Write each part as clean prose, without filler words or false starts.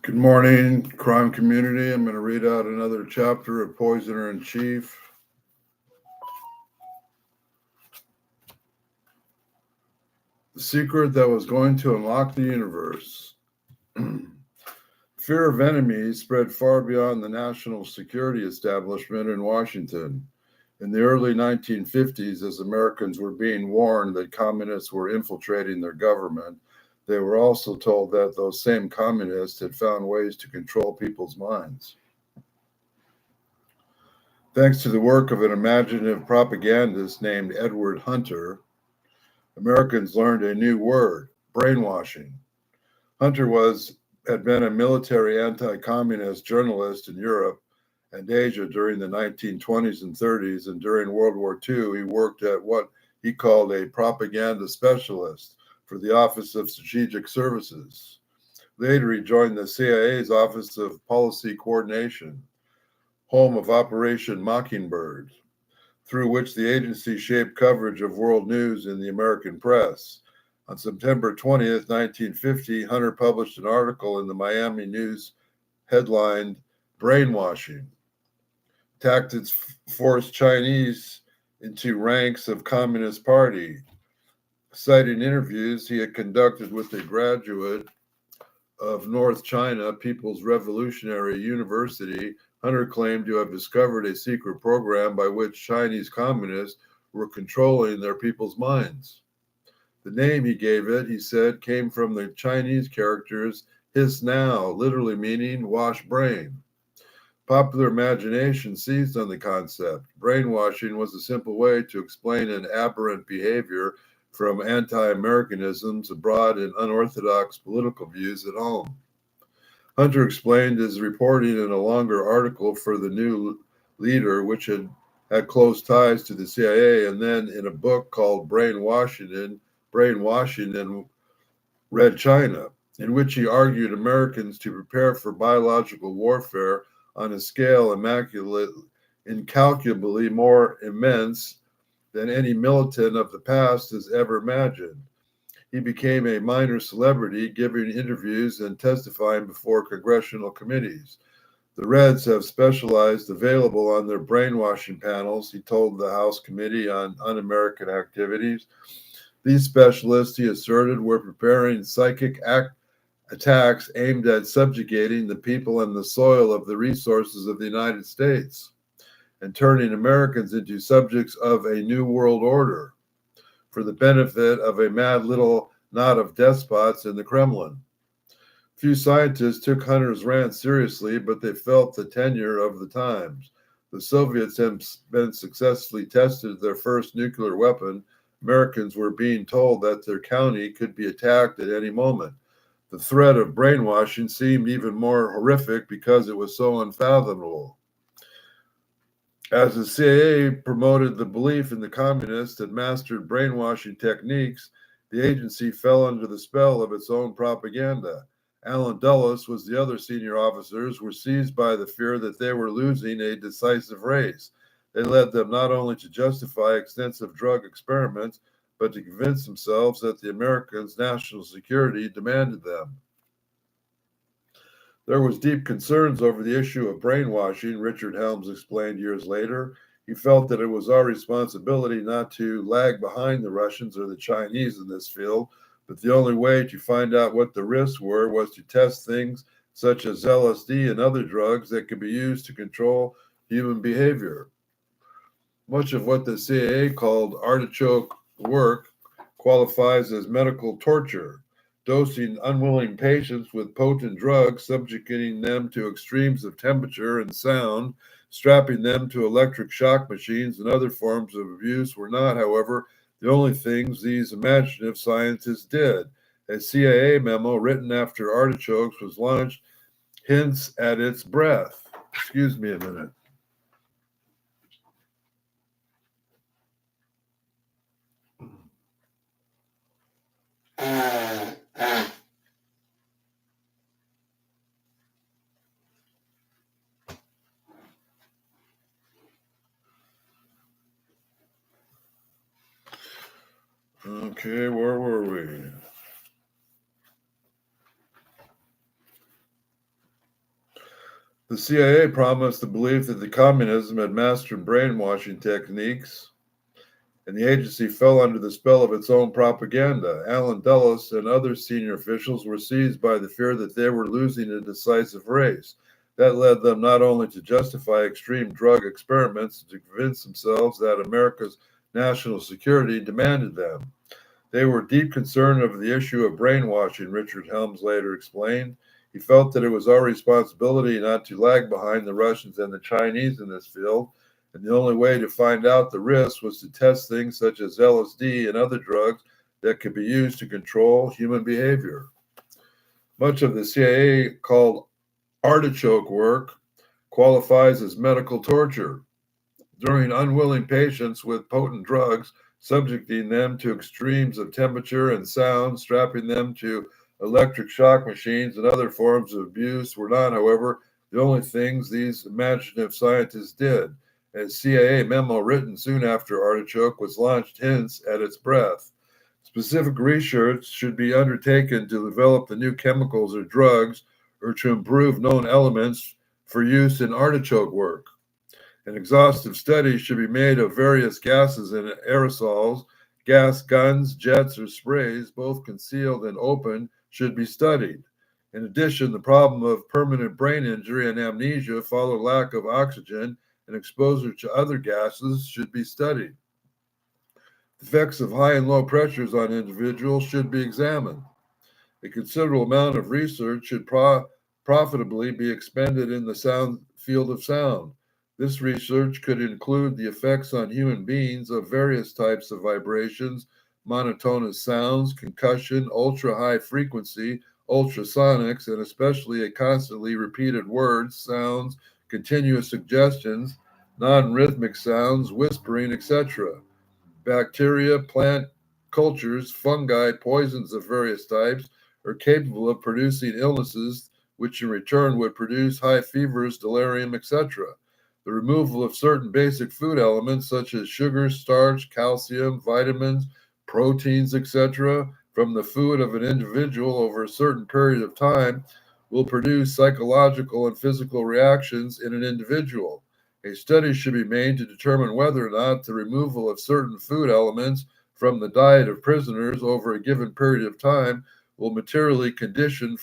Good morning, crime community. I'm going to read out another chapter of Poisoner in Chief. The secret that was going to unlock the universe. Fear of enemies spread far beyond the national security establishment in Washington. In the early 1950s, as Americans were being warned that communists were infiltrating their government, they were also told that those same communists had found ways to control people's minds. Thanks to the work of an imaginative propagandist named Edward Hunter, Americans learned a new word, brainwashing. Hunter had been a military anti-communist journalist in Europe and Asia during the 1920s and 30s, and during World War II, he worked at what he called a propaganda specialist for the Office of Strategic Services. Later, he joined the CIA's Office of Policy Coordination, home of Operation Mockingbird, through which the agency shaped coverage of world news in the American press. On September 20th, 1950, Hunter published an article in the Miami News headlined, "Brainwashing. Tactics Force Chinese into Ranks of Communist Party." Citing interviews he had conducted with a graduate of North China People's Revolutionary University, Hunter claimed to have discovered a secret program by which Chinese communists were controlling their people's minds. The name he gave it, he said, came from the Chinese characters "hiss now," literally meaning wash brain. Popular imagination seized on the concept. Brainwashing was a simple way to explain an aberrant behavior from anti-Americanisms abroad and unorthodox political views at home. Hunter explained his reporting in a longer article for the New Leader, which had close ties to the CIA, and then in a book called Brainwashing in Red China, in which he argued Americans to prepare for biological warfare on a scale incalculably more immense than any militant of the past has ever imagined. He became a minor celebrity, giving interviews and testifying before congressional committees. The Reds have specialized available on their brainwashing panels, he told the House Committee on Un-American Activities. These specialists, he asserted, were preparing psychic attacks aimed at subjugating the people and the soil of the resources of the United States and turning Americans into subjects of a new world order for the benefit of a mad little knot of despots in the Kremlin. Few scientists took Hunter's rant seriously, but they felt the tenor of the times. The Soviets had been successfully tested their first nuclear weapon. Americans were being told that their county could be attacked at any moment. The threat of brainwashing seemed even more horrific because it was so unfathomable. As the CIA promoted the belief in the communists had mastered brainwashing techniques, the agency fell under the spell of its own propaganda. Allen Dulles was the other senior officers were seized by the fear that they were losing a decisive race. They led them not only to justify extensive drug experiments, but to convince themselves that the Americans' national security demanded them. There was deep concerns over the issue of brainwashing, Richard Helms explained years later. He felt that it was our responsibility not to lag behind the Russians or the Chinese in this field, but the only way to find out what the risks were was to test things such as LSD and other drugs that could be used to control human behavior. Much of what the CIA called artichoke work qualifies as medical torture, dosing unwilling patients with potent drugs, subjecting them to extremes of temperature and sound, strapping them to electric shock machines, and other forms of abuse were not, however, the only things these imaginative scientists did. A CIA memo written after artichokes was launched hints at its breadth. Excuse me a minute. Okay, where were we? The CIA promised the belief that the communism had mastered brainwashing techniques, and the agency fell under the spell of its own propaganda. Allen Dulles and other senior officials were seized by the fear that they were losing a decisive race. That led them not only to justify extreme drug experiments, but to convince themselves that America's national security demanded them. They were deep concerned over the issue of brainwashing, Richard Helms later explained. He felt that it was our responsibility not to lag behind the Russians and the Chinese in this field, and the only way to find out the risks was to test things such as LSD and other drugs that could be used to control human behavior. Much of the CIA called artichoke work qualifies as medical torture. During unwilling patients with potent drugs, subjecting them to extremes of temperature and sound, strapping them to electric shock machines, and other forms of abuse were not, however, the only things these imaginative scientists did. A CIA memo written soon after Artichoke was launched hints at its breadth. Specific research should be undertaken to develop the new chemicals or drugs or to improve known elements for use in artichoke work. An exhaustive study should be made of various gases and aerosols. Gas guns, jets, or sprays, both concealed and open, should be studied. In addition, the problem of permanent brain injury and amnesia following lack of oxygen and exposure to other gases should be studied. The effects of high and low pressures on individuals should be examined. A considerable amount of research should profitably be expended in the field of sound. This research could include the effects on human beings of various types of vibrations, monotonous sounds, concussion, ultra-high frequency, ultrasonics, and especially a constantly repeated words, sounds, continuous suggestions, non-rhythmic sounds, whispering, etc. Bacteria, plant cultures, fungi, poisons of various types are capable of producing illnesses, which in return would produce high fevers, delirium, etc. The removal of certain basic food elements such as sugar, starch, calcium, vitamins, proteins, etc., from the food of an individual over a certain period of time will produce psychological and physical reactions in an individual. A study should be made to determine whether or not the removal of certain food elements from the diet of prisoners over a given period of time will materially condition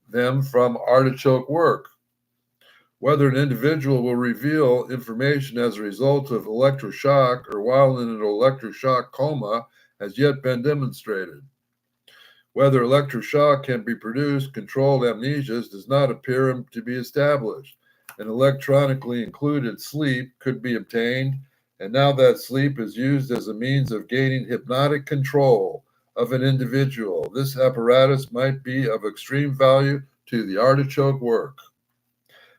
them from artichoke work. Whether an individual will reveal information as a result of electroshock or while in an electroshock coma has yet been demonstrated. Whether electroshock can be produced, controlled amnesias does not appear to be established. An electronically included sleep could be obtained, and now that sleep is used as a means of gaining hypnotic control of an individual. This apparatus might be of extreme value to the artichoke work.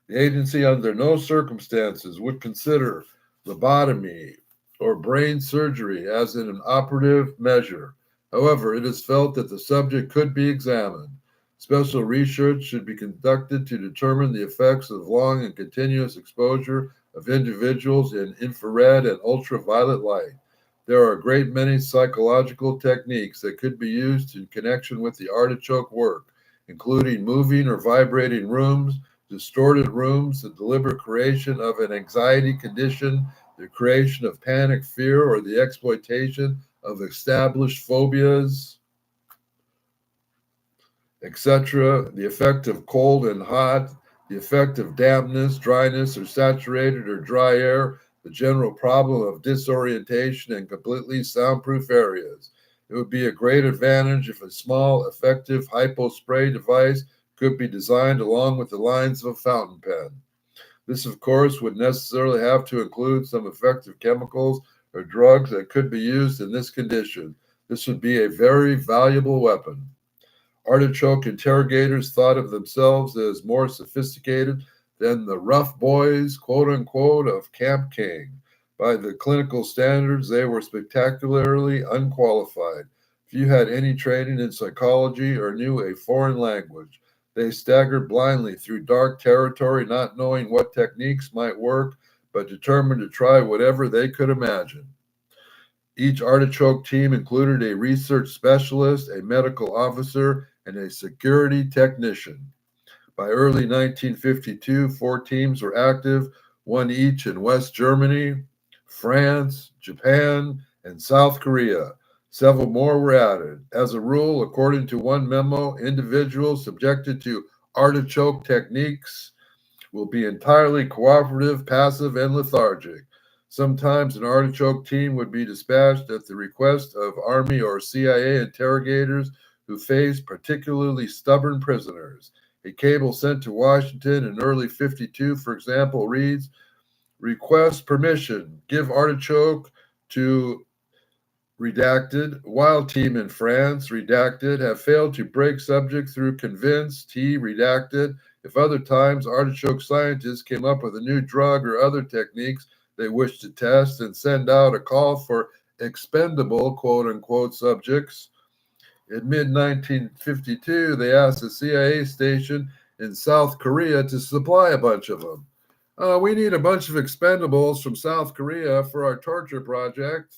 The agency, under no circumstances, would consider lobotomy or brain surgery as an operative measure. However, it is felt that the subject could be examined. Special research should be conducted to determine the effects of long and continuous exposure of individuals in infrared and ultraviolet light. There are a great many psychological techniques that could be used in connection with the artichoke work, including moving or vibrating rooms, distorted rooms, the deliberate creation of an anxiety condition, the creation of panic, fear, or the exploitation of established phobias, etc., the effect of cold and hot, the effect of dampness, dryness, or saturated or dry air, the general problem of disorientation in completely soundproof areas. It would be a great advantage if a small, effective hypo-spray device could be designed along with the lines of a fountain pen. This, of course, would necessarily have to include some effective chemicals or drugs that could be used in this condition. This would be a very valuable weapon. Artichoke interrogators thought of themselves as more sophisticated than the rough boys, quote unquote, of Camp King. By the clinical standards, they were spectacularly unqualified. Few had any training in psychology or knew a foreign language. They staggered blindly through dark territory, not knowing what techniques might work, but determined to try whatever they could imagine. Each artichoke team included a research specialist, a medical officer, and a security technician. By early 1952, 4 teams were active, one each in West Germany, France, Japan, and South Korea. Several more were added. As a rule, according to one memo, individuals subjected to artichoke techniques will be entirely cooperative, passive, and lethargic. Sometimes an artichoke team would be dispatched at the request of Army or CIA interrogators who faced particularly stubborn prisoners. A cable sent to Washington in early 52, for example, reads, "Request permission, give artichoke to redacted, Wild Team in France, redacted, have failed to break subject through convince, T, redacted. If other times artichoke scientists came up with a new drug or other techniques they wished to test and send out a call for expendable, quote unquote, subjects. In mid 1952, they asked a CIA station in South Korea to supply a bunch of them. We need a bunch of expendables from South Korea for our torture project.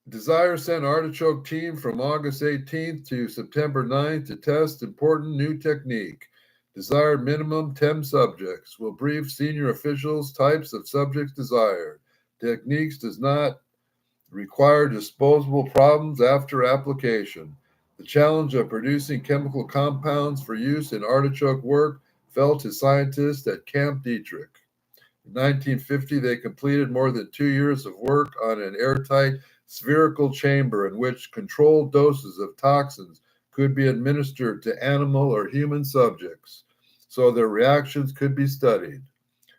Desire sent artichoke team from August 18th to September 9th to test important new technique. Desired minimum 10 subjects. Will brief senior officials types of subjects desired. Techniques does not require disposable problems after application. The challenge of producing chemical compounds for use in artichoke work fell to scientists at Camp Dietrich. In 1950, they completed more than 2 years of work on an airtight spherical chamber in which controlled doses of toxins could be administered to animal or human subjects, so their reactions could be studied.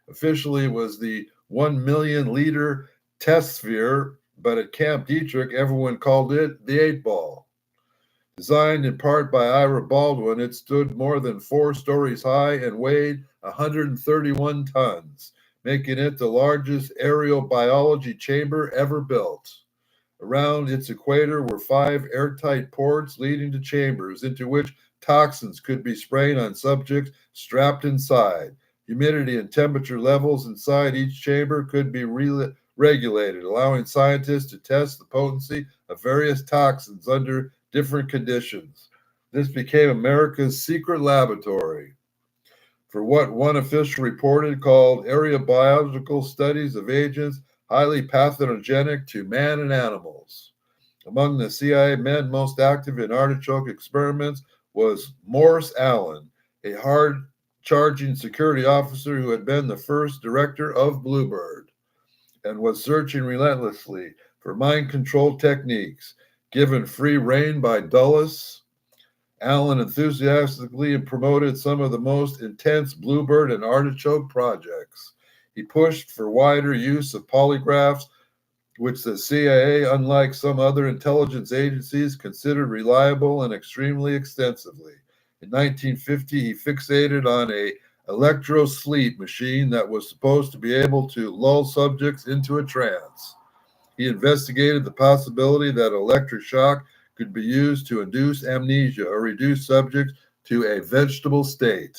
Officially, it was the 1 million liter test sphere, but at Camp Dietrich, everyone called it the 8-ball. Designed in part by Ira Baldwin, it stood more than 4 stories high and weighed 131 tons, making it the largest aerial biology chamber ever built. Around its equator were 5 airtight ports leading to chambers into which toxins could be sprayed on subjects strapped inside. Humidity and temperature levels inside each chamber could be regulated, allowing scientists to test the potency of various toxins under different conditions. This became America's secret laboratory for what one official reported called area biological studies of agents highly pathogenic to man and animals. Among the CIA men most active in artichoke experiments was Morse Allen, a hard-charging security officer who had been the first director of Bluebird and was searching relentlessly for mind control techniques. Given free rein by Dulles, Allen enthusiastically promoted some of the most intense Bluebird and artichoke projects. He pushed for wider use of polygraphs, which the CIA, unlike some other intelligence agencies, considered reliable and extremely extensively. In 1950, he fixated on a electro-sleep machine that was supposed to be able to lull subjects into a trance. He investigated the possibility that electric shock could be used to induce amnesia or reduce subjects to a vegetable state.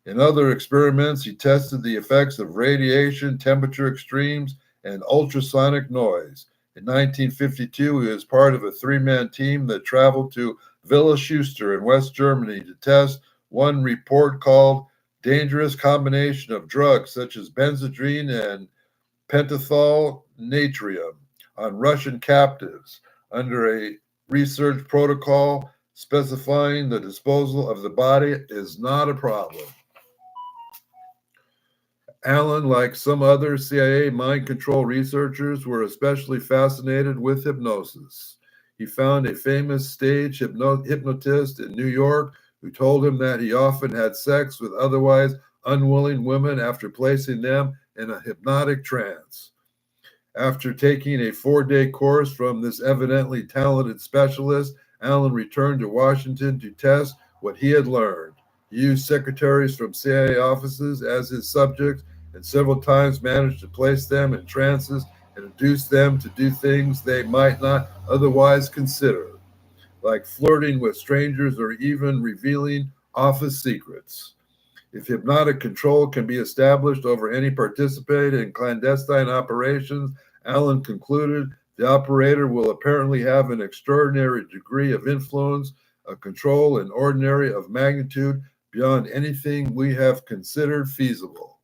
In other experiments, he tested the effects of radiation, temperature extremes, and ultrasonic noise. In 1952, he was part of a 3-man team that traveled to Villa Schuster in West Germany to test one report called dangerous combination of drugs such as benzodrine and pentothal natrium on Russian captives under a research protocol specifying the disposal of the body is not a problem. Allen, like some other CIA mind control researchers, were especially fascinated with hypnosis. He found a famous stage hypnotist in New York who told him that he often had sex with otherwise unwilling women after placing them in a hypnotic trance. After taking a 4-day course from this evidently talented specialist, Allen returned to Washington to test what he had learned. He used secretaries from CIA offices as his subjects and several times managed to place them in trances and induce them to do things they might not otherwise consider, like flirting with strangers or even revealing office secrets. If hypnotic control can be established over any participant in clandestine operations, Allen concluded the operator will apparently have an extraordinary degree of influence a control and ordinary of magnitude beyond anything we have considered feasible.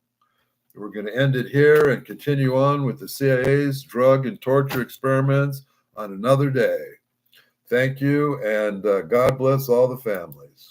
We're going to end it here and continue on with the CIA's drug and torture experiments on another day. Thank you, and God bless all the families.